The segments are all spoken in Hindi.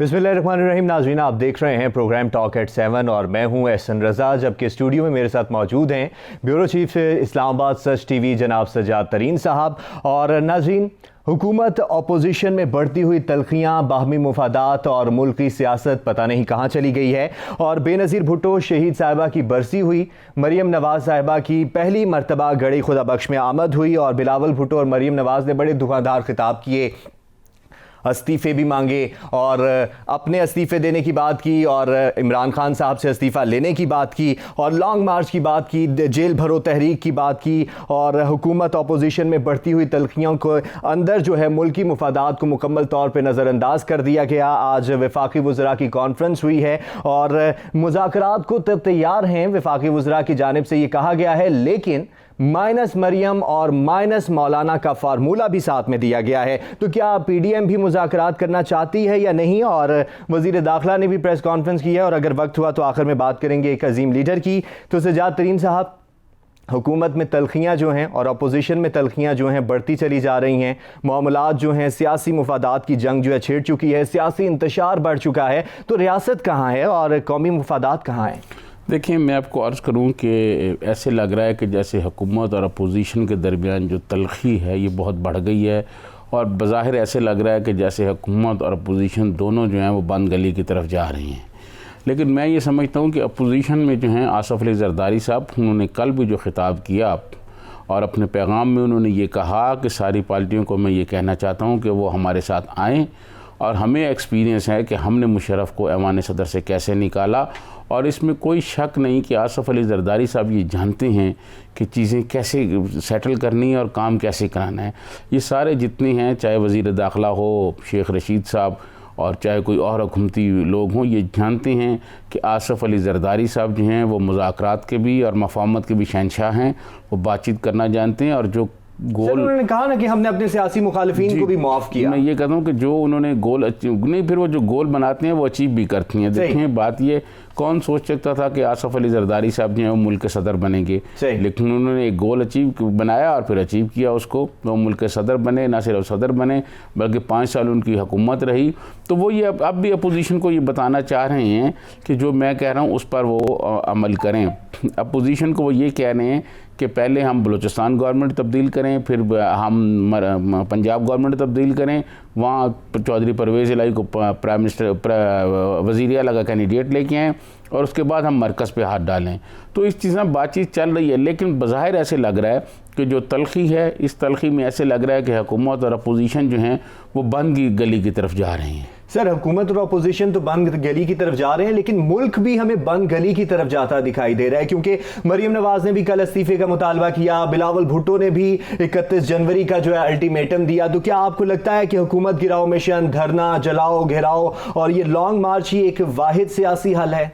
बिस्मिल्लाहिर्रहमानिर्रहीम। नाज़रीन, आप देख रहे हैं प्रोग्राम टॉक एट 7 और मैं हूं एहसन रज़ा। जबकि स्टूडियो में मेरे साथ मौजूद हैं ब्यूरो चीफ इस्लामाबाद सच टीवी जनाब सज्जाद तरीन साहब। और नाज़रीन, हुकूमत अपोजिशन में बढ़ती हुई तलखियाँ, बाहमी मुफादात और मुल्क की सियासत पता नहीं कहाँ चली गई है। और बेनज़ीर भुट्टो शहीद साहिबा की बरसी हुई, मरियम नवाज़ साहिबा की पहली मरतबा गड़ी खुदा बख्श में आमद हुई और बिलावल भुट्टो और मरियम नवाज़ ने बड़े धुआंधार खिताब किए, इस्तीफ़े भी मांगे और अपने इस्तीफ़े देने की बात की और इमरान खान साहब से इस्तीफ़ा लेने की बात की और लॉन्ग मार्च की बात की, जेल भरो तहरीक की बात की। और हुकूमत अपोजिशन में बढ़ती हुई तलखियों को अंदर जो है मुल्की मुफादात को मुकम्मल तौर पर नज़रअंदाज कर दिया गया। आज वफाकी वज़रा की कॉन्फ्रेंस हुई है और मुज़ाकरात को तैयार हैं वफाकी वज़रा की जानिब से ये कहा गया है, लेकिन माइनस मरियम और माइनस मौलाना का फार्मूला भी साथ में दिया गया है। तो क्या पीडीएम भी मुज़ाकरात करना चाहती है या नहीं? और वज़ीर दाखिला ने भी प्रेस कॉन्फ्रेंस की है और अगर वक्त हुआ तो आखिर में बात करेंगे एक अजीम लीडर की। तो सज्जाद तरीन साहब, हुकूमत में तलखियाँ जो हैं और अपोजिशन में तलखियाँ जो हैं बढ़ती चली जा रही हैं, मामलात जो हैं सियासी मुफादात की जंग जो है छिड़ चुकी है, सियासी इंतशार बढ़ चुका है, तो रियासत कहाँ है और कौमी मुफादात कहाँ हैं? देखिए, मैं आपको अर्ज़ करूं कि ऐसे लग रहा है कि जैसे हुकूमत और अपोजिशन के दरमियान जो तलखी है ये बहुत बढ़ गई है और बज़ाहिर ऐसे लग रहा है कि जैसे हुकूमत और अपोजिशन दोनों जो हैं वो बंद गली की तरफ जा रही हैं। लेकिन मैं ये समझता हूं कि अपोजिशन में जो हैं आसफ़ अली ज़रदारी साहब, उन्होंने कल भी जो ख़िताब किया और अपने पैगाम में उन्होंने ये कहा कि सारी पार्टियों को मैं ये कहना चाहता हूँ कि वो हमारे साथ आएँ और हमें एक्सपीरियंस है कि हमने मुशर्रफ को ऐवान सदर से कैसे निकाला। और इसमें कोई शक नहीं कि आसफ़ अली ज़रदारी साहब ये जानते हैं कि चीज़ें कैसे सेटल करनी है और काम कैसे कराना है। ये सारे जितने हैं, चाहे वज़ीर दाखिला हो शेख रशीद साहब और चाहे कोई और हुकूमती लोग हों, ये जानते हैं कि आसफ़ अली ज़रदारी साहब जो हैं वो मुज़ाकरात के भी और मफ़ाहमत के भी शहंशाह हैं। वो बातचीत करना जानते हैं और जो गोल उन्होंने कहा ना कि हमने अपने सियासी मुखालिफिन को भी माफ़ किया। मैं ये कहता हूँ कि जो उन्होंने गोल अचीव नहीं, फिर वो जो गोल बनाते हैं वो अचीव भी करती हैं। देखें, बात ये, कौन सोच सकता था कि आसफ़ अली ज़रदारी साहब जो हैं वो मुल्क के सदर बनेंगे, लेकिन उन्होंने एक गोल अचीव बनाया और फिर अचीव किया उसको। तो मुल्क के सदर बने, ना सिर्फ सदर बने बल्कि 5 साल उनकी हुकूमत रही। तो वो ये अब भी अपोजिशन को ये बताना चाह रहे हैं कि जो मैं कह रहा हूँ उस पर वो अमल करें। अपोजिशन को वो ये कह रहे हैं कि पहले हम बलूचिस्तान गवर्नमेंट तब्दील करें, फिर हम पंजाब गवर्नमेंट तब्दील करें, वहाँ चौधरी परवेज़ इलाही को प्राइम मिनिस्टर वज़ीर आला का कैंडिडेट लेके आएँ और उसके बाद हम मरकज़ पे हाथ डालें। तो इस चीज़ में बातचीत चल रही है, लेकिन बज़ाहिर ऐसे लग रहा है कि जो तलखी है, इस तलखी में ऐसे लग रहा है कि हुकूमत और अपोजिशन जो हैं वो बंद की गली की तरफ जा रहे हैं। सर, हुकूमत और अपोजिशन तो बंद गली की तरफ जा रहे हैं, लेकिन मुल्क भी हमें बंद गली की तरफ जाता दिखाई दे रहा है, क्योंकि मरियम नवाज ने भी कल इस्तीफे का मुतालबा किया, बिलावल भुट्टो ने भी 31 जनवरी का जो है अल्टीमेटम दिया। तो क्या आपको लगता है कि हुकूमत गिराओ मिशन, धरना, जलाओ, घेराओ और ये लॉन्ग मार्च ही एक वाहिद सियासी हल है?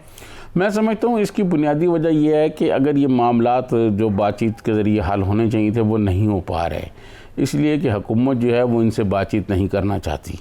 मैं समझता हूँ इसकी बुनियादी वजह यह है कि अगर ये मामलात जो बातचीत के ज़रिए हल होने चाहिए थे वो नहीं हो पा रहे, इसलिए कि हुकूमत जो है वो इनसे बातचीत नहीं करना चाहती।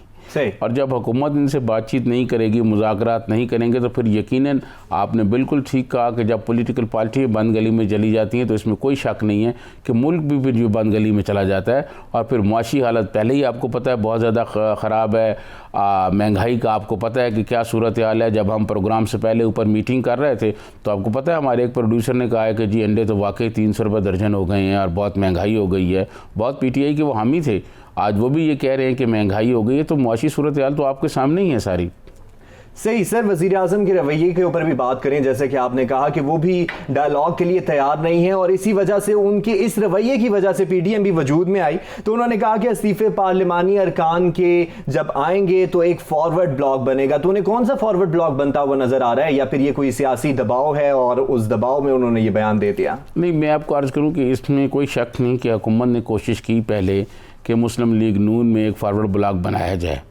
और जब हुकूमत इनसे बातचीत नहीं करेगी, मुज़ाकरात नहीं करेंगे, तो फिर यकीनन आपने बिल्कुल ठीक कहा कि जब पॉलिटिकल पार्टी बंद गली में चली जाती हैं तो इसमें कोई शक नहीं है कि मुल्क भी फिर जो बंद गली में चला जाता है। और फिर मुआशी हालत पहले ही आपको पता है बहुत ज़्यादा ख़राब है। महंगाई का आपको पता है कि क्या सूरत हाल है। जब हम प्रोग्राम से पहले ऊपर मीटिंग कर रहे थे तो आपको पता है हमारे एक प्रोड्यूसर ने कहा है कि जी अंडे तो वाकई 300 रुपये दर्जन हो गए हैं और बहुत महंगाई हो गई है। बहुत PTI के वो हामी थे, आज वो भी ये कह रहे हैं कि महंगाई हो गई है। तो मुआशी सूरत हाल तो आपके सामने ही है सारी। सही। सर, वज़ीर आज़म के रवैये के ऊपर भी बात करें, जैसे कि आपने कहा कि वो भी डायलॉग के लिए तैयार नहीं है और इसी वजह से, उनके इस रवैये की वजह से पीडीएम भी वजूद में आई। तो उन्होंने कहा कि इस्तीफे पार्लिमानी अरकान के जब आएंगे तो एक फॉरवर्ड ब्लॉक बनेगा। तो उन्हें कौन सा फॉरवर्ड ब्लॉक बनता हुआ नजर आ रहा है, या फिर ये कोई सियासी दबाव है और उस दबाव में उन्होंने ये बयान दे दिया? नहीं, मैं आपको अर्ज़ करूँ कि इसमें कोई शक नहीं कि हुकूमत ने कोशिश की पहले कि मुस्लिम लीग नून में एक फॉरवर्ड ब्लॉक बनाया जाए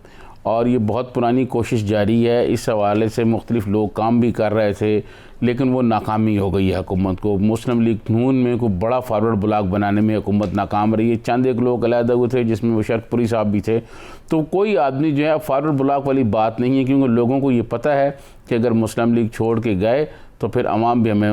और ये बहुत पुरानी कोशिश जारी है। इस हवाले से मुख्तलिफ लोग काम भी कर रहे थे, लेकिन वो नाकामी हो गई है हुकूमत को। मुस्लिम लीग नून में कोई बड़ा फॉरवर्ड ब्लॉक बनाने में हुकूमत नाकाम रही है। चंद एक लोग अलहदा हुए थे जिसमें मुशर्रफपुरी साहब भी थे। तो कोई आदमी जो है फॉरवर्ड ब्लॉक वाली बात नहीं है, क्योंकि लोगों को ये पता है कि अगर मुस्लिम लीग छोड़ के गए तो फिर अवाम भी हमें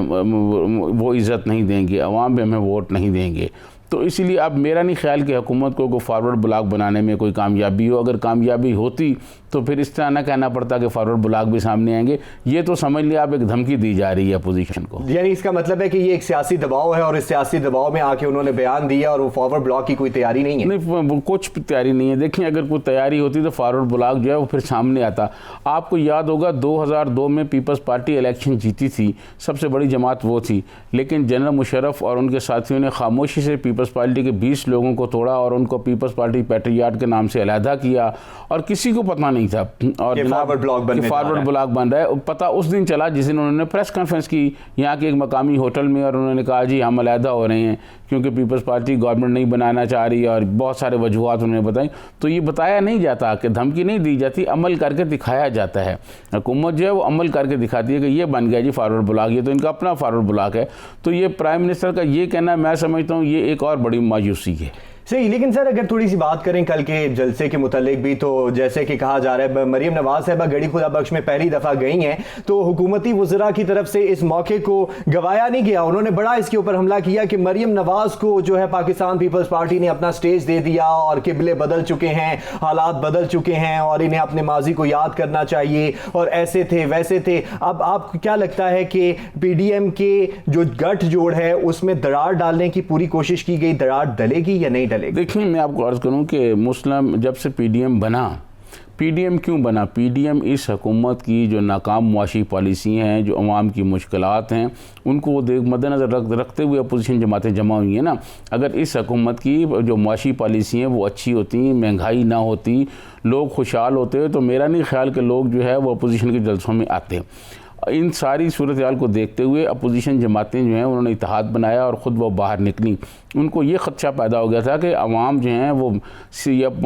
वो इज़्ज़त नहीं देंगे, अवाम भी हमें वोट नहीं देंगे। तो इसीलिए अब मेरा नहीं ख्याल कि हुकूमत को फॉरवर्ड ब्लॉक बनाने में कोई कामयाबी हो। अगर कामयाबी होती तो फिर इस तरह ना कहना पड़ता कि फॉरवर्ड ब्लॉक भी सामने आएंगे। ये तो समझ लिया आप एक धमकी दी जा रही है अपोजिशन को। यानी इसका मतलब है कि ये एक सियासी दबाव है और इस सियासी दबाव में आके उन्होंने बयान दिया और वो फॉरवर्ड ब्लॉक की कोई तैयारी नहीं है। नहीं, कुछ तैयारी नहीं है। देखिए, अगर कोई तैयारी होती तो फॉरवर्ड ब्लॉक जो है वो फिर सामने आता। आपको याद होगा 2002 में पीपल्स पार्टी इलेक्शन जीती थी, सबसे बड़ी जमात वो थी, लेकिन जनरल मुशर्रफ और उनके साथियों ने खामोशी से पीपल्स पार्टी के 20 लोगों को तोड़ा और उनको पीपल्स पार्टी पैट्रियाट के नाम से अलहदा किया और किसी को पता नहीं था और फॉरवर्ड ब्लॉक बन रहा है। पता उस दिन चला जिस दिन उन्होंने प्रेस कॉन्फ्रेंस की यहाँ के एक मकामी होटल में और उन्होंने कहा जी हम अलहदा हो रहे हैं क्योंकि पीपल्स पार्टी गवर्नमेंट नहीं बनाना चाह रही और बहुत सारे वजूहत उन्होंने बताई। तो ये बताया नहीं जाता कि धमकी नहीं दी जाती, अमल करके दिखाया जाता है। हुकूमत जो है वो अमल करके दिखाती है कि ये बन गया जी फॉरवर्ड ब्लॉक, ये तो इनका अपना फॉरवर्ड ब्लॉक है। तो ये प्राइम मिनिस्टर का ये कहना मैं समझता हूँ ये एक और बड़ी मायूसी है। सही, लेकिन सर अगर थोड़ी सी बात करें कल के जलसे के मुतालिक भी, तो जैसे कि कहा जा रहा है मरीम नवाज साहबा गड़ी खुदा बख्श में पहली दफ़ा गई हैं, तो हुकूमती वज़रा की तरफ से इस मौके को गवाया नहीं गया। उन्होंने बड़ा इसके ऊपर हमला किया कि मरीम नवाज को जो है पाकिस्तान पीपल्स पार्टी ने अपना स्टेज दे दिया और किबले बदल चुके हैं, हालात बदल चुके हैं और इन्हें अपने माजी को याद करना चाहिए और ऐसे थे वैसे थे। अब आपको क्या लगता है कि PDM के जो गठजोड़ है उसमें दरार डालने की पूरी कोशिश की गई, दरार डलेगी या नहीं डलेगी? देखिए, मैं आपको अर्ज़ करूं कि मुस्लिम जब से PDM बना, PDM क्यों बना? PDM इस हुकूमत की जो नाकाम मुआशी पॉलिसी हैं, जो अवाम की मुश्किलात हैं, उनको मद्देनज़र रखते हुए अपोजिशन जमातें जमा हुई हैं ना। अगर इस हुकूमत की जो मुआशी पॉलिसी हैं वो अच्छी होती, महंगाई ना होती, लोग खुशहाल होते, तो मेरा नहीं ख्याल कि लोग जो है वो अपोजिशन के जलसों में आते। इन सारी सूरत हाल को देखते हुए अपोजिशन जमातें जो हैं उन्होंने इत्तेहाद बनाया और ख़ुद वो बाहर निकली। उनको ये ख़दशा पैदा हो गया था कि अवाम जो हैं वो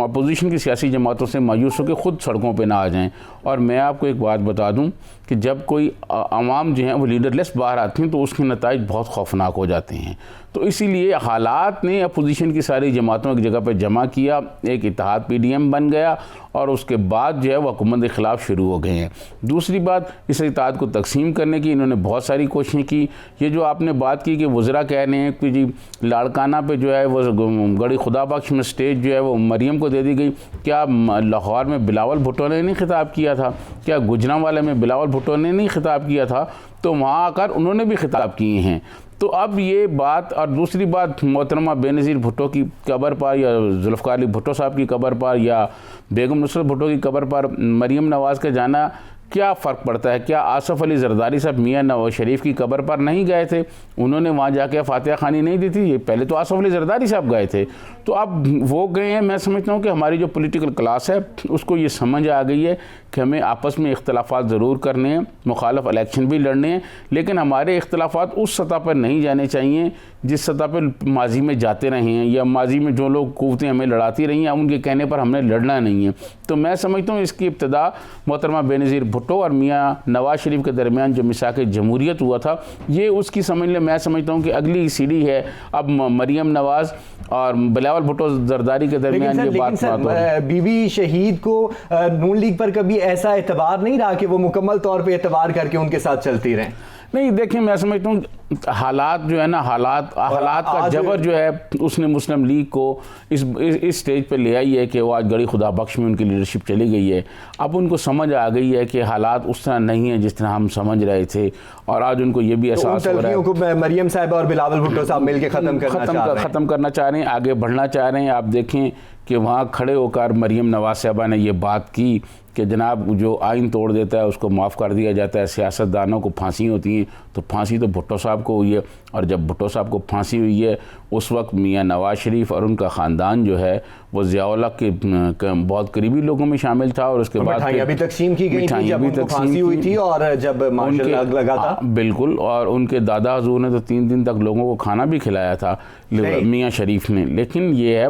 अपोजिशन की सियासी जमातों से मायूस होकर ख़ुद सड़कों पे ना आ जाएं। और मैं आपको एक बात बता दूं कि जब कोई अवाम जो हैं वो लीडरलेस बाहर आती हैं तो उसके नताइज बहुत खौफनाक हो जाते हैं। तो इसीलिए हालात ने अपोजिशन की सारी जमातों एक जगह पर जमा किया, एक इत्तेहाद PDM बन गया और उसके बाद जो है वो हुकूमत के ख़िलाफ़ शुरू हो गए हैं। दूसरी बात, इस इत्तेहाद को तकसीम करने की इन्होंने बहुत सारी कोशिशें की। ये जो आपने बात की कि वज़रा कह रहे हैं कि जी लाड़काना पे जो है वो गड़ी खुदा बख्श में स्टेज जो है वो मरीम को दे दी गई। क्या लाहौर में बिलावल भुट्टो ने नहीं खिताब किया था? क्या गुजरांवाला में बिलावल भुट्टो ने नहीं खिताब किया था? तो वहाँ आकर उन्होंने भी खिताब किए हैं। तो अब ये बात, और दूसरी बात, मोहतरमा बेनज़ीर भुट्टो की कब्र पर या जुल्फ़िकार अली भुट्टो साहब की कब्र पर या बेगम नुसरत भुट्टो की कब्र पर मरीम नवाज़ का जाना क्या फ़र्क पड़ता है? क्या आसफ़ अली ज़रदारी साहब मियाँ नवाज शरीफ की कब्र पर नहीं गए थे? उन्होंने वहाँ जाके फातिहा खानी नहीं दी थी? ये पहले तो आसफ़ अली ज़रदारी साहब गए थे, तो अब वो गए हैं। मैं समझता हूँ कि हमारी जो पॉलिटिकल क्लास है उसको ये समझ आ गई है कि हमें आपस में इख्तलाफात ज़रूर करने हैं, मुखालफ इलेक्शन भी लड़ने हैं, लेकिन हमारे इख्तलाफात उस सतह पर नहीं जाने चाहिए जिस सतह पर माजी में जाते रहे हैं या माजी में जो लोग कुव्वतें हमें लड़ाती रही हैं, उनके कहने पर हमने लड़ना नहीं है। तो मैं समझता हूँ इसकी इब्तिदा मोहतरमा बेनज़ीर भुट्टो और मियाँ नवाज शरीफ के दरमियान जो मिसाक जमहूरियत हुआ था, ये उसकी समझ ले। मैं समझता हूँ कि अगली सीढ़ी है अब मरीम नवाज़ और बिलावल भुट्टो जरदारी के दरमियान ये बात। बीबी शहीद को नून लीग पर कभी ऐसा एतबार नहीं रहा कि वो मुकम्मल तौर पे एतबार करके उनके साथ चलती रहें? नहीं, देखिए, मैं समझता हूँ हालात जो है ना, हालात का जबर जो है उसने मुस्लिम लीग को इस स्टेज पे ले आई है कि वो आज गड़ी खुदा बख्श में उनकी लीडरशिप चली गई है। अब उनको समझ आ गई है कि हालात उस तरह नहीं है जिस तरह हम समझ रहे थे, और आज उनको ये भी एहसास हो रहा है को मरीम साहब और बिलावल भुट्टो साहब मिलकर ख़त्म करना चाह रहे हैं, आगे बढ़ना चाह रहे हैं। आप देखें कि वहाँ खड़े होकर मरीम नवाज साहबा ने ये बात की कि जनाब जो आइन तोड़ देता है उसको माफ़ कर दिया जाता है, सियासतदानों को फांसी होती है, तो फांसी तो भुट्टो साहब को हुई है। और जब भुट्टो साहब को फांसी हुई है उस वक्त मियाँ नवाज शरीफ और उनका ख़ानदान जो है वो ज़िया-उल-हक़ के बहुत करीबी लोगों में शामिल था। और उसके बाद मिठाइयाँ भी तक़सीम की गई थी जब उनको फांसी हुई थी और जब मार्शल आग लगा था। बिल्कुल, और उनके दादा हजूर ने तो 3 दिन तक लोगों को खाना भी खिलाया था मियाँ शरीफ ने। लेकिन ये है,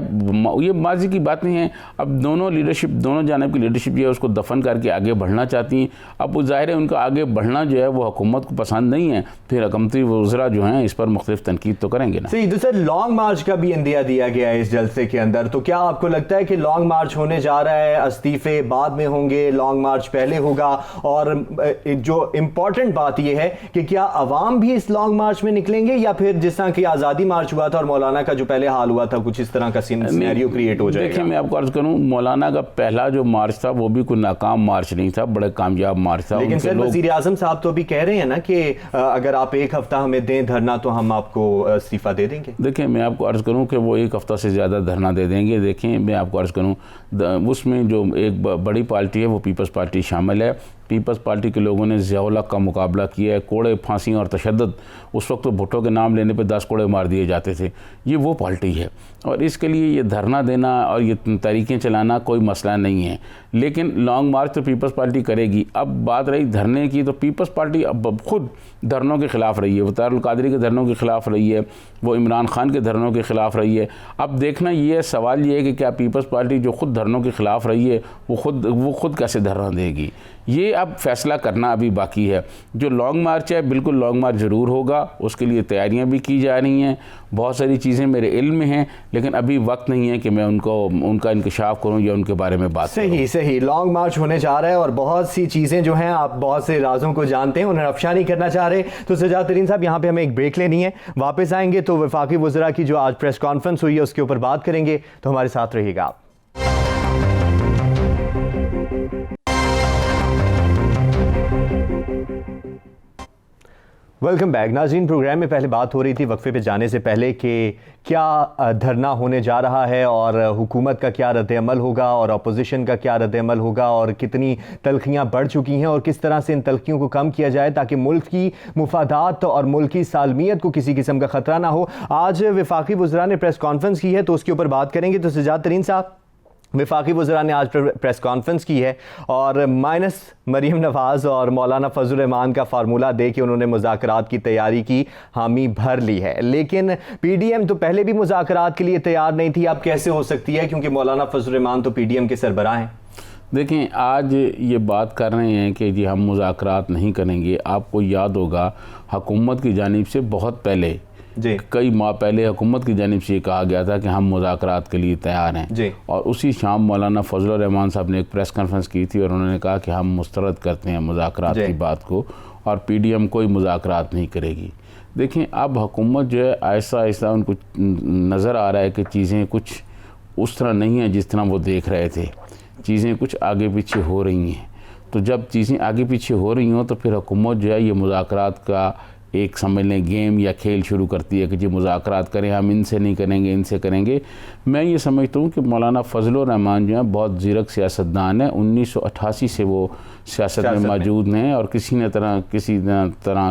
ये माजी की बात नहीं है। अब दोनों लीडरशिप, दोनों जानिब की लीडरशिप जो है उसको दफन करके आगे बढ़ना चाहती हैं। अब वो ज़ाहिर है उनका आगे बढ़ना जो है वो हुकूमत को पसंद नहीं है, फिर हुकूमती वज़रा जो हैं इस पर मुख्तलिफ तनकीद तो करेंगे ना। सही। तो सर लॉन्ग मार्च का भी इंदिया दिया गया है इस जलसे के अंदर, तो क्या आपको लगता है कि लॉन्ग मार्च होने जा रहा है, इस्तीफे बाद में होंगे, लॉन्ग मार्च पहले होगा? और जो इम्पोर्टेंट बात यह है कि क्या अवाम भी इस लॉन्ग मार्च में निकलेंगे या फिर जिस तरह की आज़ादी मार्च हुआ था और मौलाना का जो पहले हाल हुआ था कुछ इस तरह का सिनेरियो क्रिएट हो जाएगा? देखिए मैं आपको अर्ज करूं, मौलाना का पहला जो मार्च था वो भी कोई नाकाम मार्च नहीं था, बड़ा कामयाब मार्च था। लेकिन सर वज़ीर आज़म साहब तो अभी कह रहे हैं ना कि अगर आप एक हफ्ता हमें दें धरना तो हम आपको इस्तीफा दे देंगे। देखिए मैं आपको अर्ज करूं कि वो एक हफ्ता से ज़्यादा धरना दे देंगे। देखिए मैं आपको अर्ज करूं, उसमें जो एक बड़ी पार्टी है वो पीपल्स पार्टी शामिल है। पीपल्स पार्टी के लोगों ने ज़िया-उल-हक का मुकाबला किया है। कोड़े, फांसी और तशद्दुद, उस वक्त तो भुट्टो के नाम लेने पे 10 कोड़े मार दिए जाते थे। ये वो पार्टी है और इसके लिए ये धरना देना और ये तरीक़ें चलाना कोई मसला नहीं है। लेकिन लॉन्ग मार्च तो पीपल्स पार्टी करेगी। अब बात रही धरने की, तो पीपल्स पार्टी अब खुद धरनों के ख़िलाफ़ रही है, वो तारुल क़ादरी के धरनों के ख़िलाफ़ रही है, वो इमरान खान के धरनों के ख़िलाफ़ रही है। अब देखना ये सवाल ये है कि क्या पीपल्स पार्टी जो खुद धरनों के ख़िलाफ़ रही है वो खुद कैसे धरना देगी, ये अब फैसला करना अभी बाकी है। जो लॉन्ग मार्च है बिल्कुल लॉन्ग मार्च ज़रूर होगा, उसके लिए तैयारियां भी की जा रही हैं, बहुत सारी चीज़ें मेरे इल्म में हैं, लेकिन अभी वक्त नहीं है कि मैं उनका इंकशाफ करूं या उनके बारे में बात करूं। सही लॉन्ग मार्च होने जा रहा है और बहुत सी चीज़ें जो हैं आप बहुत से राजों को जानते हैं, उन्हें अफशा नहीं करना चाह रहे। तो सजाद तरीन साहब यहाँ पे हमें एक ब्रेक लेनी है, वापस आएंगे तो वफाकी वज़रा की जो आज प्रेस कॉन्फ्रेंस हुई है उसके ऊपर बात करेंगे, तो हमारे साथ रहिएगा आप। वेलकम बैक नाज़रीन। प्रोग्राम में पहले बात हो रही थी वक्फे पे जाने से पहले कि क्या धरना होने जा रहा है और हुकूमत का क्या रद्द-ए-अमल होगा और अपोजिशन का क्या रद्द-ए-अमल होगा और कितनी तल्खियाँ बढ़ चुकी हैं और किस तरह से इन तल्खियों को कम किया जाए ताकि मुल्क की मुफादात और मुल्क की सालमियत को किसी किस्म का ख़तरा ना हो। आज वफाकी वज़रा ने प्रेस कॉन्फ्रेंस की है तो उसके ऊपर बात करेंगे। तो सजाद तरीन साहब, वफाकी वज़रा ने आज प्रेस कॉन्फ्रेंस की है और माइनस मरीम नवाज़ और मौलाना फजल रहमान का फार्मूला दे के उन्होंने मुज़ाकरात की तैयारी की हामी भर ली है, लेकिन पीडीएम तो पहले भी मुज़ाकरात के लिए तैयार नहीं थी। अब कैसे हो सकती है, क्योंकि मौलाना फजल रहमान तो पीडीएम के सरबराह हैं। देखें आज ये बात कर रहे हैं कि जी हम मुज़ाकरात नहीं करेंगे। आपको याद होगा हुकूमत की जानिब से बहुत पहले कई माह पहले हुकूमत की जानिब से ये कहा गया था कि हम मुज़ाकरात के लिए तैयार हैं और उसी शाम मौलाना फजल रहमान साहब ने एक प्रेस कॉन्फ्रेंस की थी और उन्होंने कहा कि हम मुस्तरद करते हैं मुज़ाकरात की बात को और पीडीएम कोई मुज़ाकरात नहीं करेगी। देखें अब हुकूमत जो है ऐसा ऐसा उनको नज़र आ रहा है कि चीज़ें कुछ उस तरह नहीं हैं जिस तरह वो देख रहे थे, चीज़ें कुछ आगे पीछे हो रही हैं। तो जब चीज़ें आगे पीछे हो रही हों तो फिर हुकूमत जो है ये मुज़ाकरात का एक समझ लें गेम या खेल शुरू करती है कि जी मुज़ाकरात करें, हम इनसे नहीं करेंगे, इनसे करेंगे। मैं ये समझता हूँ कि मौलाना फजल रहमान जो है बहुत ज़ीरक सियासतदान है। 1988 से वो सियासत में मौजूद हैं और किसी तरह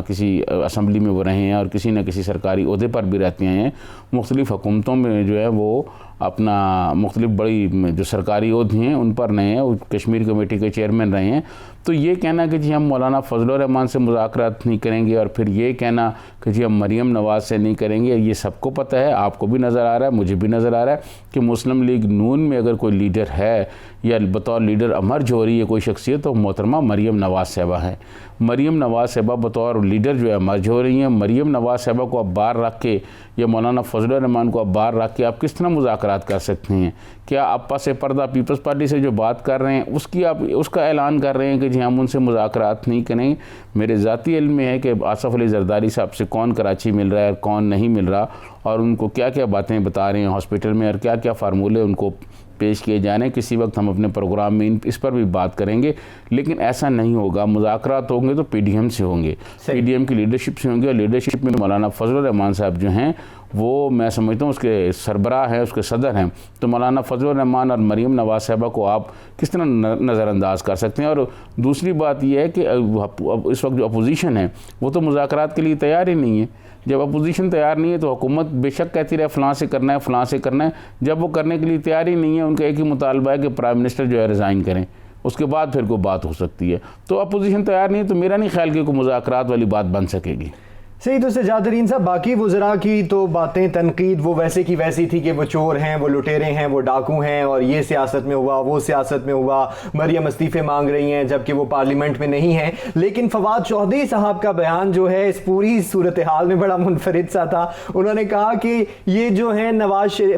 किसी असम्बली में वो रहे हैं और किसी न किसी सरकारी ओहदे पर भी रहते हैं। मुख्तलिफ़ हुकूमतों में जो है वो अपना मुख्तलिफ बड़ी जो सरकारी ओहदे हैं उन पर रहे हैं, कश्मीर कमेटी के चेयरमैन रहे हैं। तो ये कहना कि जी हम मौलाना फजल रहमान से मुज़ाकरात नहीं करेंगे और फिर ये कहना कि जी हम मरीम नवाज़ से नहीं करेंगे, ये सबको पता है, आपको भी नज़र आ रहा है, मुझे भी नज़र आ रहा है कि मुस्लिम लीग नून में अगर कोई लीडर है या बतौर लीडर अमर्ज हो रही है कोई शख्सियत तो मोहतरमा मरीम नवाज़ साहिबा है। मरीम नवाज़ साहिबा बतौर लीडर जो है अमर्ज हो रही हैं। मरीम नवाज़ साहिबा को आप बाहर रख के या मौलाना फजल रहमान को आप बाहर रख के आप किस तरह मुज़ाकरात कर सकते हैं? क्या आप पास पर्दा पीपल्स पार्टी से जो बात कर रहे हैं उसका ऐलान कर रहे हैं कि जी हम उनसे मुज़ाकरात नहीं करेंगे? मेरे ज़ाती इल्म में है कि आसफ़ अली ज़रदारी साहब से कौन कराची मिल रहा है और कौन नहीं मिल रहा और उनको क्या क्या बातें बता रहे हैं हॉस्पिटल में और क्या क्या फार्मूले उनको पेश किए जा रहे हैं। किसी वक्त हम अपने प्रोग्राम में इस पर भी बात करेंगे, लेकिन ऐसा नहीं होगा। मुज़ाकरात होंगे तो पीडीएम से होंगे, पीडीएम की लीडरशिप से होंगे और लीडरशिप में मौलाना फजल रहमान साहब जो हैं वो मैं समझता हूँ उसके सरबराह हैं, उसके सदर हैं। तो मौलाना फजल रहमान और मरीम नवाज़ साहिबा को आप किस तरह नज़रअंदाज कर सकते हैं? और दूसरी बात यह है कि इस वक्त जो अपोजिशन है वो तो मुज़ाकरात के लिए तैयार ही नहीं है। जब अपोजिशन तैयार नहीं है तो हुकूमत बेशक कहती रहे फ़लाँ से करना है, फ़लाँ से करना है। जब वो करने के लिए तैयार ही नहीं है, उनका एक ही मुतालबा है कि प्राइम मिनिस्टर जो है रिज़ाइन करें, उसके बाद फिर कोई बात हो सकती है। तो अपोजिशन तैयार नहीं है तो मेरा नहीं ख्याल कि कोई मुज़ाकरात वाली बात बन सकेगी। सही। तो सजादरीन साहब, बाकी वज़रा की तो बातें, तनकीद वो वैसे की वैसी थी कि वो चोर हैं, वो लुटेरे हैं, वो डाकू हैं, और ये सियासत में हुआ, वो सियासत में हुआ, मरियम इस्तीफ़े मांग रही हैं जबकि वो पार्लियामेंट में नहीं हैं। लेकिन फवाद चौधरी साहब का बयान जो है इस पूरी सूरत हाल में बड़ा मुनफरिद सा था। उन्होंने कहा कि ये जो है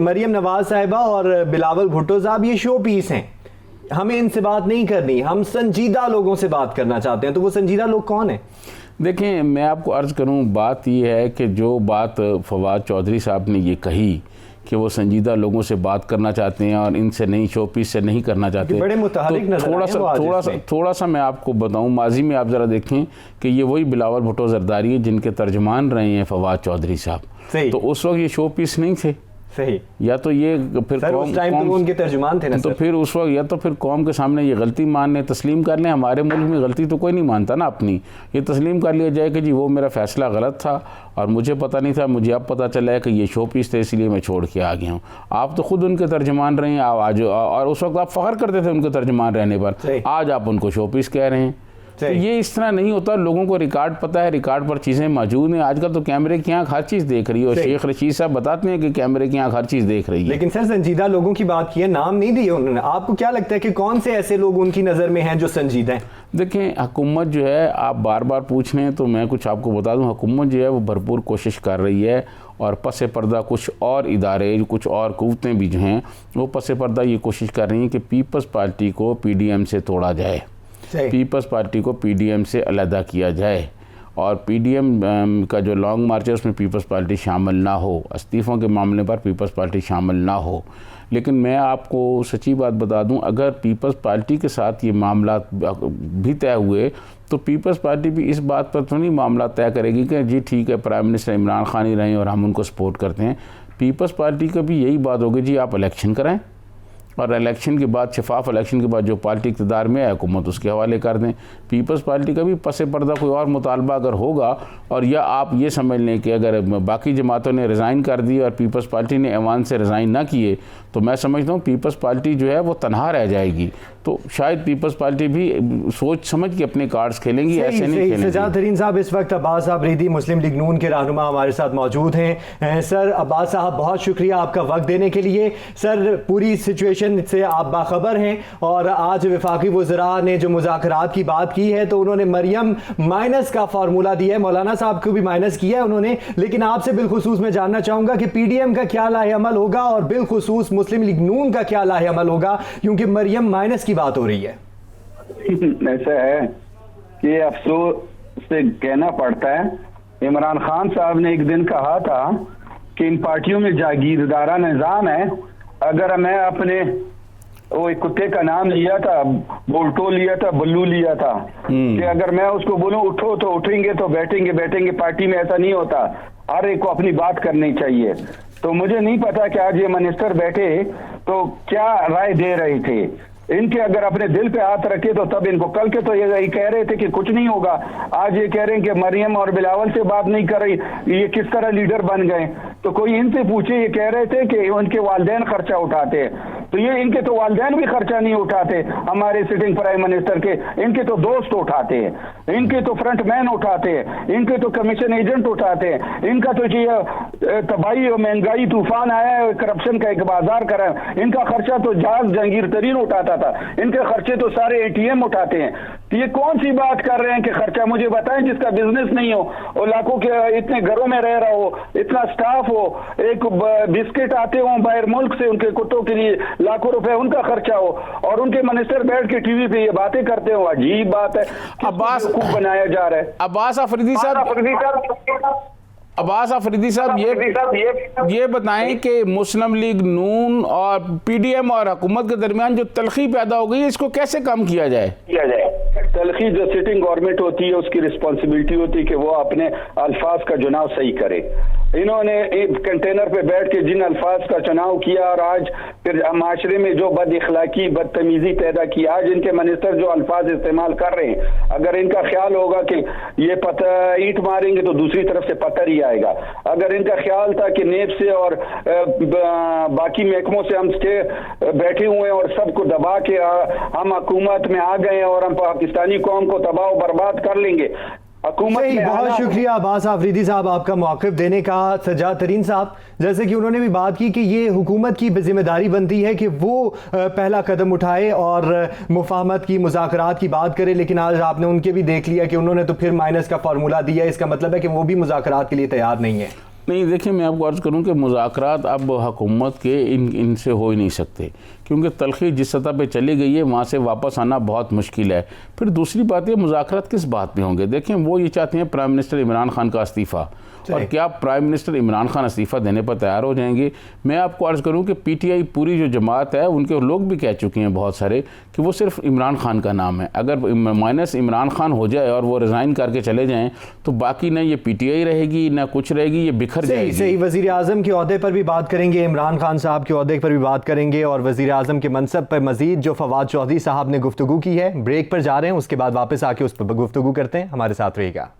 मरियम नवाज साहिबा और बिलावल भुट्टो साहब ये शो पीस हैं, हमें इनसे बात नहीं करनी, हम संजीदा लोगों से बात करना चाहते हैं। तो वो संजीदा लोग कौन हैं? देखें, मैं आपको अर्ज़ करूं, बात ये है कि जो बात फवाद चौधरी साहब ने ये कही कि वो संजीदा लोगों से बात करना चाहते हैं और इनसे नहीं, शोपीस से नहीं करना चाहते, बड़े मुतहरिक तो थोड़ा सा मैं आपको बताऊं, माजी में आप ज़रा देखें कि ये वही बिलावल भुट्टो जरदारी है जिनके तर्जमान रहे हैं फवाद चौधरी साहब। तो उस वक्त ये शोपीस नहीं थे। सही। या तो ये फिर उस टाइम तो उनके तर्जुमान थे ना, तो फिर उस वक्त या तो फिर कौम के सामने ये गलती मान लें, तस्लीम कर लें। हमारे मुल्क में गलती तो कोई नहीं मानता ना अपनी, ये तस्लीम कर लिया जाए कि जी वो मेरा फ़ैसला गलत था और मुझे पता नहीं था, मुझे अब पता चला है कि ये शो पीस थे इसलिए मैं छोड़ के आ गया हूँ। आप तो खुद उनके तर्जमान रहे हैं आज, और उस वक्त आप फ़ख्र करते थे उनके तर्जमान रहने पर, आज आप उनको शो पीस कह रहे हैं। तो ये इस तरह नहीं होता। लोगों को रिकॉर्ड पता है, रिकॉर्ड पर चीज़ें मौजूद हैं। आजकल तो कैमरे की आँख हर चीज़ देख रही है, और शेख रशीद साहब बताते हैं कि कैमरे की आँख हर चीज़ देख रही है। लेकिन सर, संजीदा लोगों की बात की है, नाम नहीं दिए उन्होंने। आपको क्या लगता है कि कौन से ऐसे लोग उनकी नज़र में हैं जो संजीदा हैं? देखें, हुकूमत जो है, आप बार बार पूछ रहे हैं तो मैं कुछ आपको बता दूं, हुकूमत जो है वो भरपूर कोशिश कर रही है, और पस पर्दा कुछ और इदारे, कुछ और क़ुव्वतें भी जो हैं वो पस पर्दा ये कोशिश कर रही हैं कि पीपल्स पार्टी को PDM से तोड़ा जाए, पीपल्स पार्टी को PDM से अलहदा किया जाए, और PDM का जो लॉन्ग मार्च है उसमें पीपल्स पार्टी शामिल ना हो, इस्तीफ़ों के मामले पर पीपल्स पार्टी शामिल ना हो। लेकिन मैं आपको सच्ची बात बता दूं, अगर पीपल्स पार्टी के साथ ये मामला भी तय हुए तो पीपल्स पार्टी भी इस बात पर तो नहीं मामला तय करेगी कि जी ठीक है प्राइम मिनिस्टर इमरान खान ही रहें और हम उनको सपोर्ट करते हैं। पीपल्स पार्टी का भी यही बात होगी, जी आप इलेक्शन कराएं, और इलेक्शन के बाद, शफाफ इलेक्शन के बाद जो पार्टी इक़्तिदार में है हुकूमत उसके हवाले कर दें। पीपल्स पार्टी का भी पस पर्दा कोई और मुतालबा अगर होगा, और या आप ये समझ लें कि अगर बाकी जमातों ने रिज़ाइन कर दी और पीपल्स पार्टी ने ऐवान से रिज़ाइन ना किए, तो मैं समझता हूँ पीपल्स पार्टी जो है वो तनहा रह जाएगी। तो शायद पीपल्स पार्टी भी सोच समझ के अपने कार्ड्स खेलेंगी, ऐसे नहीं खेलेंगी। सजादरीन साहब, इस वक्त अब्बास आफरीदी मुस्लिम लीग नून के रहनुमा हमारे साथ मौजूद हैं। सर अब्बास साहब, बहुत शुक्रिया आपका वक्त देने के लिए। सर, पूरी सिचुएशन से आप बाखबर हैं, और आज वफाकी वज़रा ने जो मुज़ाकरात की बात की है तो उन्होंने मरियम माइनस का फार्मूला दिया है, मौलाना साहब को भी माइनस किया है उन्होंने। लेकिन आपसे बिलखुसूस मैं जानना चाहूँगा कि PDM का क्या लाहे अमल होगा, और बिलखुसूस मुस्लिम लीग नून का क्या लाहे अमल होगा, क्योंकि मरियम माइनस की बात हो रही है। ऐसा है कि अफसोस से कहना पड़ता है, इमरान खान साहब ने एक दिन कहा था कि इन पार्टियों में जागीरदारा निजाम है। अगर मैं अपने वो एक कुत्ते का नाम लिया था, बोल्टो लिया था, बल्लू लिया था, कि अगर मैं उसको बोलूं उठो तो उठेंगे, तो बैठेंगे बैठेंगे। पार्टी में ऐसा नहीं होता, हर एक को अपनी बात करनी चाहिए। तो मुझे नहीं पता कि आज ये मिनिस्टर बैठे तो क्या राय दे रहे थे। इनके अगर अपने दिल पे हाथ रखे तो तब इनको, कल के तो ये कह रहे थे कि कुछ नहीं होगा, आज ये कह रहे हैं कि मरियम और बिलावल से बात नहीं कर रही, ये किस तरह लीडर बन गए। तो कोई इनसे पूछे, ये कह रहे थे कि उनके वालिदैन खर्चा उठाते हैं, तो ये इनके तो वालिदैन भी खर्चा नहीं उठाते, हमारे सिटिंग प्राइम मिनिस्टर के, इनके तो दोस्त उठाते हैं, इनके तो फ्रंट मैन उठाते हैं, इनके तो कमीशन एजेंट उठाते हैं, इनका तो ये तबाही और महंगाई तूफान आया है, करप्शन का एक बाजार करा, इनका खर्चा तो जहांगीर तरीन उठाता था, इनके खर्चे तो सारे ATM उठाते हैं। तो ये कौन सी बात कर रहे हैं कि खर्चा, मुझे बताएं जिसका बिजनेस नहीं हो और लाखों के इतने घरों में रह रहा हो, इतना स्टाफ हो, एक बिस्किट आते हो बाहर मुल्क से उनके कुत्तों के लिए लाखों रुपए उनका खर्चा हो, और उनके मिनिस्टर बैठ के टीवी पे ये बातें करते हो। अजीब बात है, अब्बास खूब बनाया जा रहा है। अब्बास आफरीदी साहब ये बताएं कि मुस्लिम लीग नून और PDM और हुकूमत के दरमियान जो तलखी पैदा हो गई है, इसको कैसे कम किया जाए? तलखी जो सिटिंग गवर्नमेंट होती है उसकी रिस्पॉन्सिबिलिटी होती है कि वो अपने अल्फाज का चुनाव सही करे। इन्होंने एक कंटेनर पे बैठ के जिन अल्फाज का चुनाव किया, और आज फिर माशरे में जो बद इखलाकी बदतमीजी पैदा की, आज इनके मिनिस्टर जो अल्फाज इस्तेमाल कर रहे हैं, अगर इनका ख्याल होगा कि ये ईंट मारेंगे तो दूसरी तरफ से पत्थर ही आएगा। अगर इनका ख्याल था कि नेब से और बाकी महकमों से हम बैठे हुए हैं और सबको दबा के हम हुकूमत में आ गए और हम पाकिस्तानी कौम को तबाह बर्बाद कर लेंगे, हुकूमत में बहुत आना। शुक्रिया अब्बास आफरीदी साहब आपका मौक़िफ़ देने का। सज्जाद तरीन साहब, जैसे कि उन्होंने भी बात की कि ये हुकूमत की जिम्मेदारी बनती है कि वो पहला कदम उठाए और मुफाहमत की, मुज़ाकरात की बात करे, लेकिन आज आपने उनके भी देख लिया कि उन्होंने तो फिर माइनस का फार्मूला दिया। इसका मतलब है कि वो भी मुज़ाकरात के लिए तैयार नहीं है। नहीं, देखिए मैं आपको अर्ज़ करूं कि मुज़ाकरात अब हुकूमत के इनसे हो ही नहीं सकते, क्योंकि तलख़ी जिस सतह पे चली गई है वहाँ से वापस आना बहुत मुश्किल है। फिर दूसरी बात है, मुज़ाकरात किस बात पे होंगे? देखें, वो ये चाहते हैं प्राइम मिनिस्टर इमरान खान का इस्तीफ़ा, और क्या प्राइम मिनिस्टर इमरान खान इस्तीफ़ा देने पर तैयार हो जाएंगे? मैं आपको अर्ज़ करूं कि पीटीआई पूरी जो जमात है, उनके लोग भी कह चुके हैं बहुत सारे कि वो सिर्फ इमरान खान का नाम है। अगर माइनस इमरान खान हो जाए और वो रिज़ाइन करके चले जाएँ तो बाकी ना ये पीटीआई रहेगी ना कुछ रहेगी, ये बिखर जाएगी। सही, वज़ीर आज़म के ओहदे पर भी बात करेंगे, इमरान खान साहब के ओहदे पर भी बात करेंगे, और वज़ीर आज़म के मनसब पर मज़ीद जो फवाद चौधरी साहब ने गुफ्तगू की है। ब्रेक पर जा रहे हैं, उसके बाद वापस आके उस पर गुफ्तगू करते हैं। हमारे साथ रहिएगा।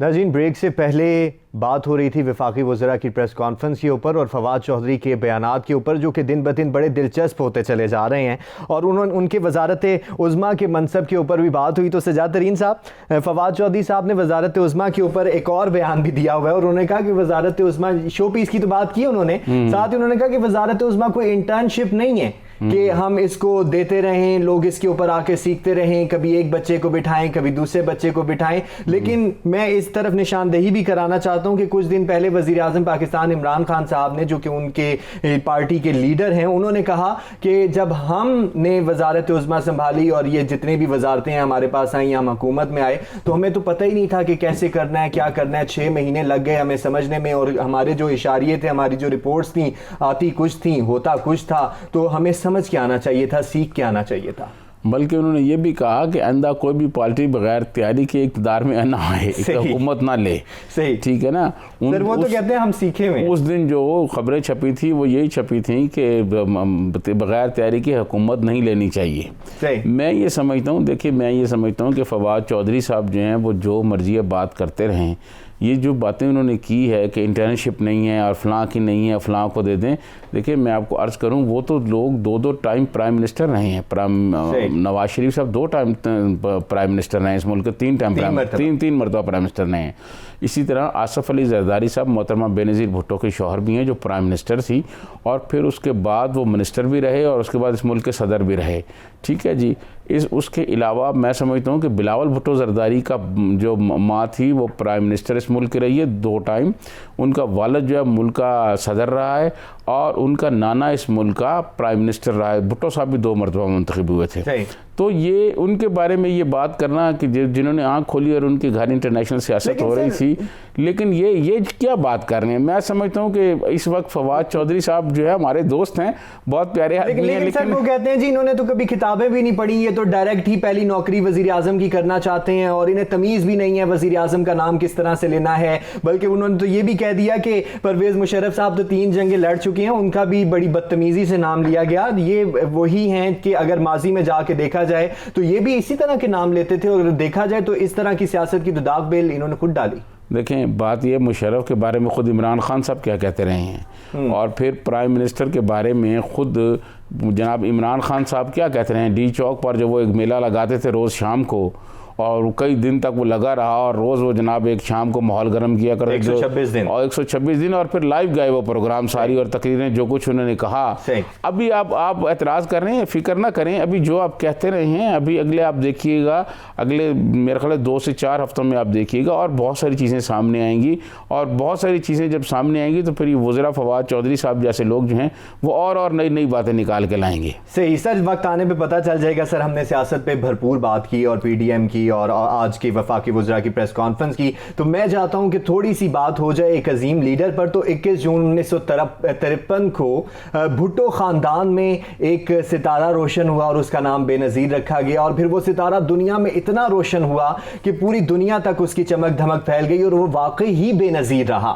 नाज़रीन, ब्रेक से पहले बात हो रही थी वफाकी वज़रा की प्रेस कॉन्फ्रेंस के ऊपर और फवाद चौधरी के बयानात के ऊपर, जो कि दिन ब दिन बड़े दिलचस्प होते चले जा रहे हैं, और उनके वज़ारत उज़्मा के मनसब के ऊपर भी बात हुई। तो सज्जाद तरीन साहब, फवाद चौधरी साहब ने वज़ारत उज़्मा के ऊपर एक और बयान भी दिया हुआ है, और उन्होंने कहा कि वज़ारत उज़्मा शो पीस की तो बात की उन्होंने, साथ ही उन्होंने कहा कि वज़ारत उज़्मा कोई इंटर्नशिप नहीं है कि हम इसको देते रहें, लोग इसके ऊपर आके सीखते रहें, कभी एक बच्चे को बिठाएं, कभी दूसरे बच्चे को बिठाएं। लेकिन मैं इस तरफ निशानदेही भी कराना चाहता हूं कि कुछ दिन पहले वज़ीर आज़म पाकिस्तान इमरान खान साहब ने, जो कि उनके पार्टी के लीडर हैं, उन्होंने कहा कि जब हमने वज़ारत उज़्मा संभाली और ये जितने भी वजारतें हैं हमारे पास आई, हम हुकूमत में आए, तो हमें तो पता ही नहीं था कि कैसे करना है, क्या करना है। 6 महीने लग गए हमें समझने में, और हमारे जो इशारे थे, हमारी जो रिपोर्ट्स थी, आती कुछ थी, होता कुछ था। तो हमें समझ के आना चाहिए था, सीख के आना चाहिए था। बल्कि उन्होंने ये भी कहा कि आइंदा कोई भी पार्टी बगैर तैयारी के इक़्तिदार में ना आए, हुकूमत ना ले। सही, ठीक है ना। सर, वो तो कहते हैं हम सीखे हुए। उस दिन जो खबरें छपी थी वो यही छपी थी कि बगैर तैयारी की हुकूमत नहीं लेनी चाहिए। सही। मैं ये समझता हूँ, देखिए मैं ये समझता हूँ कि फवाद चौधरी साहब जो हैं वो जो मर्जी बात करते रहें, ये जो बातें उन्होंने की है कि इंटर्नशिप नहीं है और फ़लाँ की नहीं है, फ़लाँ को दे दें। देखिए मैं आपको अर्ज़ करूं, वो तो लोग 2-2 टाइम प्राइम मिनिस्टर रहे हैं। नवाज शरीफ साहब 2 टाइम प्राइम मिनिस्टर रहे हैं इस मुल्क के, 3 मरतबा प्राइम मिनिस्टर रहे हैं। इसी तरह आसफ़ अली ज़रदारी साहब मोहतरमा बेनज़ीर भुट्टो के शौहर भी हैं, जो प्राइम मिनिस्टर थी, और फिर उसके बाद वो मिनिस्टर भी रहे और उसके बाद इस मुल्क के सदर भी रहे। ठीक है जी। उसके अलावा मैं समझता हूँ कि बिलावल भुट्टो ज़रदारी का जो माँ थी वो प्राइम मिनिस्टर इस मुल्क की रही है 2 टाइम। उनका वालिद जो है मुल्क का सदर रहा है, और उनका नाना इस मुल्क का प्राइम मिनिस्टर रहा है। भुट्टो साहब भी 2 मरतबा मुंतखब हुए थे। तो ये उनके बारे में ये बात करना कि जिन्होंने आंख खोली और उनके घर इंटरनेशनल सियासत हो रही थी, लेकिन ये क्या बात कर रहे हैं? मैं समझता हूँ कि इस वक्त फवाद चौधरी साहब जो है हमारे दोस्त हैं, बहुत प्यारे आदमी हैं, लेकिन वो कहते हैं जी इन्होंने तो कभी किताबें भी नहीं पढ़ी, ये तो डायरेक्ट ही पहली नौकरी वजीर आजम की करना चाहते हैं, और इन्हें तमीज़ भी नहीं है वजीर आजम का नाम किस तरह से लेना है। बल्कि उन्होंने तो ये भी कह दिया कि परवेज़ मुशर्रफ साहब तो 3 जंगें लड़ चुके हैं, उनका भी बड़ी बदतमीज़ी से नाम लिया गया। ये वही हैं कि अगर माजी में जाके देखा जाए तो ये भी इसी तरह के नाम लेते थे, और देखा जाए तो इस तरह की सियासत की तो दाग बेल इन्होंने खुद डाली। देखें, बात ये मुशर्रफ के बारे में खुद इमरान खान साहब क्या कहते रहे हैं, और फिर प्राइम मिनिस्टर के बारे में खुद जनाब इमरान खान साहब क्या कहते रहे हैं। डी चौक पर जो वो एक मेला लगाते थे रोज़ शाम को, और कई दिन तक वो लगा रहा, और रोज़ वो जनाब एक शाम को माहौल गर्म किया कर 126 दिन और 126 दिन, और फिर लाइव गए वो प्रोग्राम सारी और तकरीरें जो कुछ उन्होंने कहा। अभी आप एतराज़ कर रहे हैं, फिक्र ना करें, अभी जो आप कहते रहे हैं, अभी अगले आप देखिएगा, अगले मेरे ख्याल 2 से 4 हफ्तों में आप देखिएगा और बहुत सारी चीज़ें सामने आएंगी, और बहुत सारी चीज़ें जब सामने आएंगी तो फिर ये वज़रा फवाद चौधरी साहब जैसे लोग जो हैं वो और नई बातें निकाल के लाएंगे। सही सर, वक्त आने पर पता चल जाएगा। सर, हमने सियासत पे भरपूर बात की और PDM की और आज की वफाकी वज़रा की प्रेस कॉन्फ्रेंस की, तो मैं चाहता हूं कि थोड़ी सी बात हो जाए एक अजीम लीडर पर। तो 21 जून 1953 को भुट्टो ख़ानदान में एक सितारा रोशन हुआ और उसका नाम बेनज़ीर रखा गया, और फिर वो सितारा दुनिया में इतना रोशन हुआ कि पूरी दुनिया तक उसकी चमक धमक फैल गई और वो वाकई ही बेनज़ीर रहा।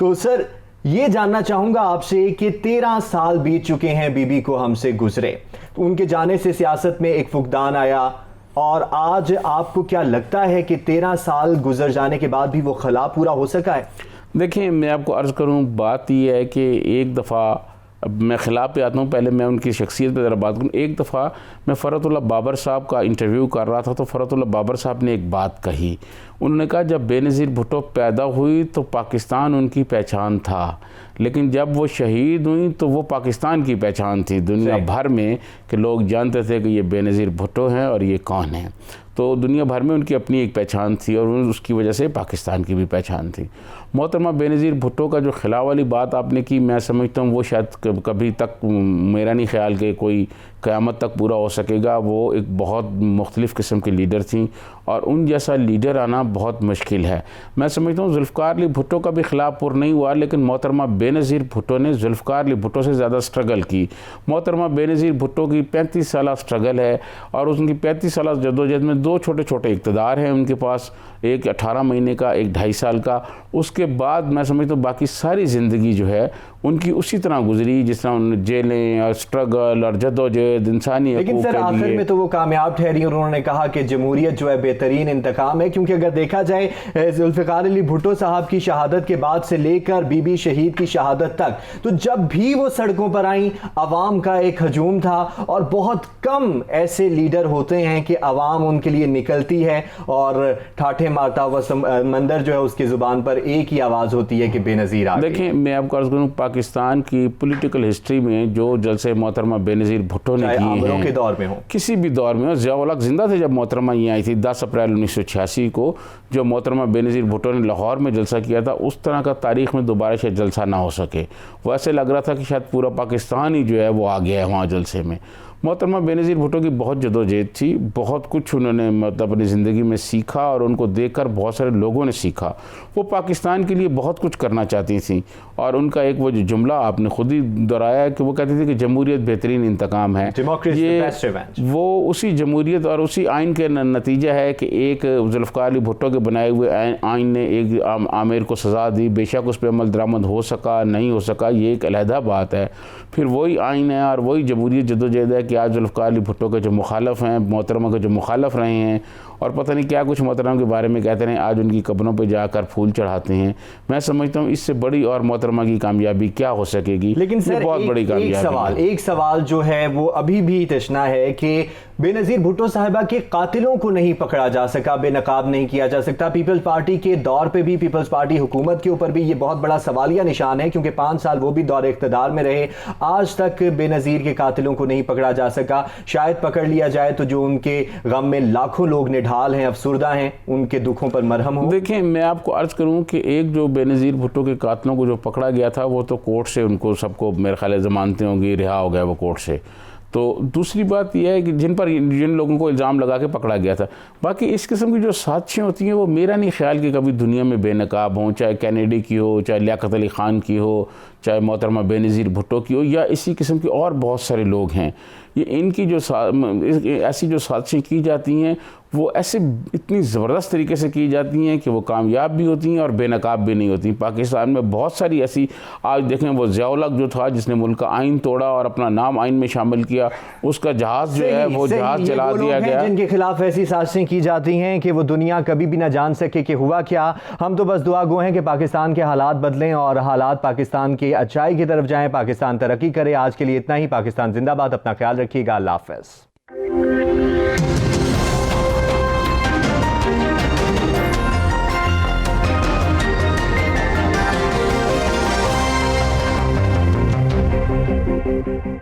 तो सर, ये जानना चाहूँगा आपसे कि 13 साल बीत चुके हैं बीबी को हमसे गुजरे, उनके जाने से सियासत में एक फुकदान आया, और आज आपको क्या लगता है कि 13 साल गुजर जाने के बाद भी वो खला पूरा हो सका है? देखिए, मैं आपको अर्ज़ करूं, बात यह है कि एक दफ़ा अब मैं ख़िलाफ़ पे आता हूँ, पहले मैं उनकी शख्सियत पे ज़रा बात करूँ। एक दफ़ा मैं फ़रतुल्लाह बाबर साहब का इंटरव्यू कर रहा था, तो फ़रतुल्लाह बाबर साहब ने एक बात कही। उन्होंने कहा जब बेनज़ीर भुट्टो पैदा हुई तो पाकिस्तान उनकी पहचान था, लेकिन जब वो शहीद हुई तो वो पाकिस्तान की पहचान थी दुनिया भर में, कि लोग जानते थे कि ये बेनज़ीर भुट्टो हैं और ये कौन है। तो दुनिया भर में उनकी अपनी एक पहचान थी और उसकी वजह से पाकिस्तान की भी पहचान थी। मोहतरमा बेनज़ीर भुट्टो का जो खिला वाली बात आपने की, मैं समझता हूँ वो शायद कभी तक, मेरा नहीं ख्याल कि कोई क़यामत तक पूरा हो सकेगा। वो एक बहुत मुख्तलिफ़ किस्म की लीडर थी और उन जैसा लीडर आना बहुत मुश्किल है। मैं समझता हूँ जुल्फ़िकार अली भुट्टो का भी खिलाफ पुर नहीं हुआ, लेकिन मोहतरमा बेनज़ीर भुट्टो ने जुल्फ़िकार अली भुट्टो से ज़्यादा स्ट्रगल की। मोहतरमा बेनज़ीर भुट्टो की 35 साल स्ट्रगल है और उनकी 35 साल जदोजहद में 2 छोटे छोटे इक़्तिदार हैं उनके पास, एक 18 महीने का, एक 2.5 साल का। उसके बाद मैं समझता हूँ बाकी सारी ज़िंदगी जो है उनकी उसी तरह गुजरी जिस तरह उन्होंने जेलें और स्ट्रगल और जद्दोजहद इंसानी। लेकिन सर आखिर में तो वो कामयाब ठहरी और उन्होंने कहा कि जमहूरियत जो है बेहतरीन इंतकाम है, क्योंकि अगर देखा जाए जुल्फ़िकार अली भुट्टो साहब की शहादत के बाद से लेकर बीबी शहीद की शहादत तक, तो जब भी वो सड़कों पर आई अवाम का एक हजूम था और बहुत कम ऐसे लीडर होते हैं कि अवाम उनके लिए निकलती है और ठाठे मारता हुआ समंदर जो है उसकी ज़ुबान पर एक ही आवाज़ होती है कि बेनज़ीर आ गई। देखें, मैं आपको अर्ज़ करूँ, पाकिस्तान की पॉलिटिकल हिस्ट्री में जो जलसे मोहतरमा बेनज़ीर भुट्टो ने किए हैं, के दौर में हो, किसी भी दौर में हो, ज़िया-उल हक जिंदा थे जब मोहतरमा ये आई थी 10 अप्रैल 1986 को, जो मोहतरमा बेनज़ीर भुट्टो ने लाहौर में जलसा किया था, उस तरह का तारीख़ में दोबारा शायद जलसा ना हो सके। वैसे लग रहा था कि शायद पूरा पाकिस्तान ही जो है वो आ गया है वहाँ जलसे में। मोहतरमा बेनज़ीर भुट्टो की बहुत जदोजहद थी, बहुत कुछ उन्होंने मतलब अपनी ज़िंदगी में सीखा और उनको देखकर बहुत सारे लोगों ने सीखा। वो पाकिस्तान के लिए बहुत कुछ करना चाहती थी और उनका एक वो जो जुमला आपने खुद ही दोहराया कि वो कहती थी कि जमहूरियत बेहतरीन इंतकाम है। ये वो उसी जमहूरियत और उसी आइन के नतीजा है कि एक जुल्फ़िकार अली भुट्टो के बनाए हुए आइन ने एक आमिर को सज़ा दी, बेशक उस पर अमल दरामद हो सका नहीं हो सका, ये एक अलहदा बात है। फिर वही आइन है और वही जमहूरियत जदोजहद है कि आज जुल्फ़िकार अली भुट्टो के जो मुखालफ हैं, मोहतरमा के जो मुखालफ रहे हैं और पता नहीं क्या कुछ मोहतरमा के बारे में कहते रहे, आज उनकी कब्रों पे जाकर फूल चढ़ाते हैं। मैं समझता हूँ इससे बड़ी और मोहतरमा की कामयाबी क्या हो सकेगी। लेकिन सर बहुत बड़ी कामयाबी एक सवाल जो है वो अभी भी तशना है कि बेनज़ीर भुट्टो साहिबा के कातिलों को नहीं पकड़ा जा सका, बेनकाब नहीं किया जा सकता। पीपल्स पार्टी के दौर पे भी, पीपल्स पार्टी हुकूमत के ऊपर भी ये बहुत बड़ा सवालिया निशान है, क्योंकि 5 साल वो भी दौर इख्तिदार में रहे, आज तक बेनज़ीर के कातिलों को नहीं पकड़ा जा सका। शायद पकड़ लिया जाए तो जो उनके गम में लाखों लोग निढाल हैं, अफसुर्दा हैं, उनके दुखों पर मरहम हो। देखें, मैं आपको अर्ज़ करूं कि एक जो बेनज़ीर भुट्टो के कातिलों को जो पकड़ा गया था वो तो कोर्ट से उनको सबको मेरे ख्याल ज़मानतें होंगी, रिहा हो गया वो कोर्ट से। तो दूसरी बात यह है कि जिन लोगों को इल्ज़ाम लगा के पकड़ा गया था, बाकी इस किस्म की जो साजिशें होती हैं वो मेरा नहीं ख्याल कि कभी दुनिया में बेनकाब हों, चाहे कैनेडी की हो, चाहे लियाकत अली ख़ान की हो, चाहे मोहतरमा बेनज़ीर भुट्टो की हो, या इसी किस्म के और बहुत सारे लोग हैं। ये इनकी जो ऐसी जो साजिशें की जाती हैं वो ऐसे इतनी ज़बरदस्त तरीके से की जाती हैं कि वो कामयाब भी होती हैं और बेनकाब भी नहीं होती। पाकिस्तान में बहुत सारी ऐसी, आज देखें वो ज़िया-उल हक जो था जिसने मुल्क का आइन तोड़ा और अपना नाम आइन में शामिल किया, उसका जहाज़ जो है वो जहाज़ चला दिया गया, जिनके खिलाफ ऐसी साजिशें की जाती हैं कि वो दुनिया कभी भी ना जान सके कि हुआ क्या। हम तो बस दुआ गो हैं कि पाकिस्तान के हालात बदलें और हालात पाकिस्तान की अच्छाई की तरफ जाएं, पाकिस्तान तरक्की करे। आज के लिए इतना ही। पाकिस्तान जिंदाबाद। अपना ख्याल रखिएगा। अल्लाह हाफ़िज़।